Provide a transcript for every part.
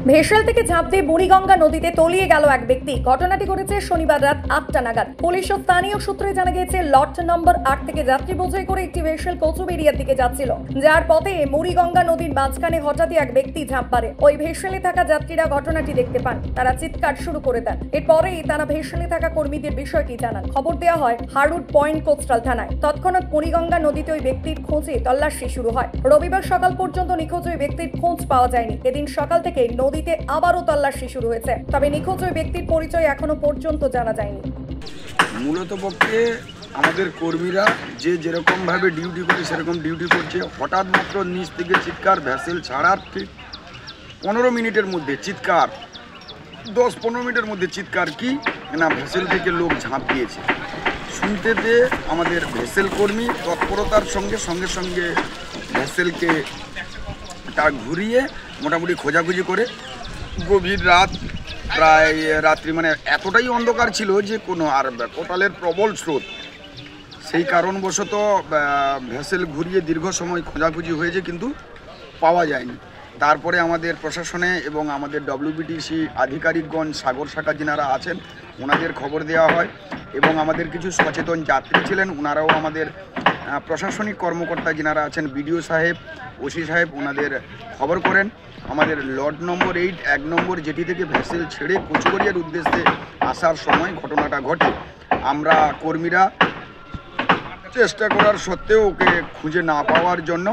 Vessel থেকে ঝাঁপ দিয়ে বুড়িগঙ্গা নদীতে তলিয়ে গেল এক ব্যক্তি। ঘটনাটি ঘটেছে শনিবার রাত 8টা নাগাদ। পুলিশ ও স্থানীয় সূত্রে জানা গিয়েছে, লট নম্বর 8 থেকে যাত্রী বোঝাই করে একটি ভেসেল কচুবেড়িয়ার দিকে যাচ্ছিল, যার পথে বুড়িগঙ্গা নদীর মাঝখানে হঠাৎই এক ব্যক্তি ঝাঁপ মারে। ওই ভেসেলে থাকা যাত্রীরা ঘটনাটি দেখতে পান, তারা চিৎকার শুরু করে দেন। এরপরেই তারা ভেসেলে থাকা কর্মীদের বিষয়টি জানান। খবর দেওয়া হয় হারুড পয়েন্ট কোস্টাল থানায়। তৎক্ষণাৎ বুড়িগঙ্গা নদীতে ওই ব্যক্তির খোঁজে তল্লাশি শুরু হয়। রবিবার সকাল পর্যন্ত নিখোঁজ ওই ব্যক্তির খোঁজ পাওয়া যায়নি। এদিন সকাল থেকে নদীতে আবারও তল্লাশি শুরু হয়েছে, তবে নিখোঁজ ওই ব্যক্তির পরিচয় এখনো পর্যন্ত জানা যায়নি। মূলত পক্ষে আমাদের কর্মীরা যে যেরকম ভাবে ডিউটি করে সেরকম ডিউটি করছে। হঠাৎ মাত্র নিচ থেকে চিৎকার, ভ্যাসেল ছাড়ার ঠিক 15 মিনিটের মধ্যে চিৎকার, 10-15 মিনিটের মধ্যে চিৎকার কি না ভ্যাসেল থেকে লোক ঝাঁপ দিয়েছে। শুনতে পেয়ে আমাদের ভ্যাসেল কর্মী তৎপরতার সঙ্গে সঙ্গে ভ্যাসেলকে তার ঘুরিয়ে মোটামুটি খোঁজাখুঁজি করে গভীর রাত, প্রায় রাত্রি মানে এতটাই অন্ধকার ছিল যে কোনো আর কোটালের প্রবল স্রোত, সেই কারণবশত ভ্যাসেল ঘুরিয়ে দীর্ঘ সময় খোঁজাখুঁজি হয়েছে কিন্তু পাওয়া যায়নি। তারপরে আমাদের প্রশাসনে এবং আমাদের ডব্লিউবিটিসি আধিকারিকগণ, সাগর শাখা যিনারা আছেন ওনাদের খবর দেওয়া হয় এবং আমাদের কিছু সচেতন যাত্রী ছিলেন, ওনারাও আমাদের প্রশাসনিক কর্মকর্তা যিনারা আছেন, বিডিও সাহেব, ওসি সাহেব, ওনাদের খবর করেন। আমাদের লট নম্বর 8 1 নম্বর যেটি থেকে ভ্যাসেল ছেড়ে কচুবেড়িয়ার উদ্দেশ্যে আসার সময় ঘটনাটা ঘটে। আমরা কর্মীরা চেষ্টা করার সত্ত্বেও ওকে খুঁজে না পাওয়ার জন্য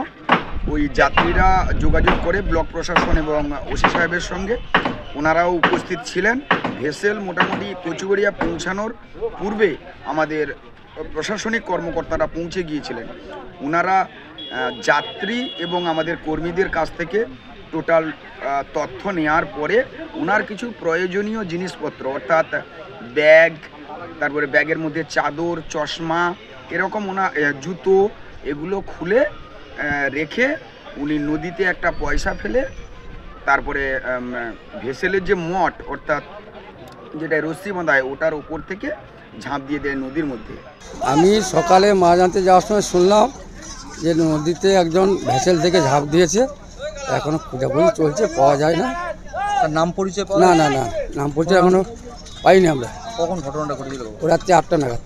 ওই যাত্রীরা যোগাযোগ করে ব্লক প্রশাসন এবং ওসি সাহেবের সঙ্গে, ওনারাও উপস্থিত ছিলেন। ভেসেল মোটামুটি কচুবেড়িয়া পৌঁছানোর পূর্বে আমাদের প্রশাসনিক কর্মকর্তারা পৌঁছে গিয়েছিলেন। ওনারা যাত্রী এবং আমাদের কর্মীদের কাছ থেকে টোটাল তথ্য নেওয়ার পরে ওনার কিছু প্রয়োজনীয় জিনিসপত্র অর্থাৎ ব্যাগ, তারপরে ব্যাগের মধ্যে চাদর, চশমা, এরকম ওনার জুতো, এগুলো খুলে রেখে উনি নদীতে একটা পয়সা ফেলে তারপরে ভেসেলের যে মঠ অর্থাৎ যেটা রশ্মি বাঁধা হয় ওটার উপর থেকে ঝাঁপ দিয়ে দেয় নদীর মধ্যে। আমি সকালে মাছ আনতে যাওয়ার সময় শুনলাম যে নদীতে একজন ভেসেল থেকে ঝাঁপ দিয়েছে। এখনো খোঁজাখুঁজি চলছে, পাওয়া যায় না। তার নাম পরিচয় না নাম পরিচয় এখনো পাইনি আমরা। কখন ঘটনাটা ঘটেছিল? ও রাত্রে 8টা নাগাদ।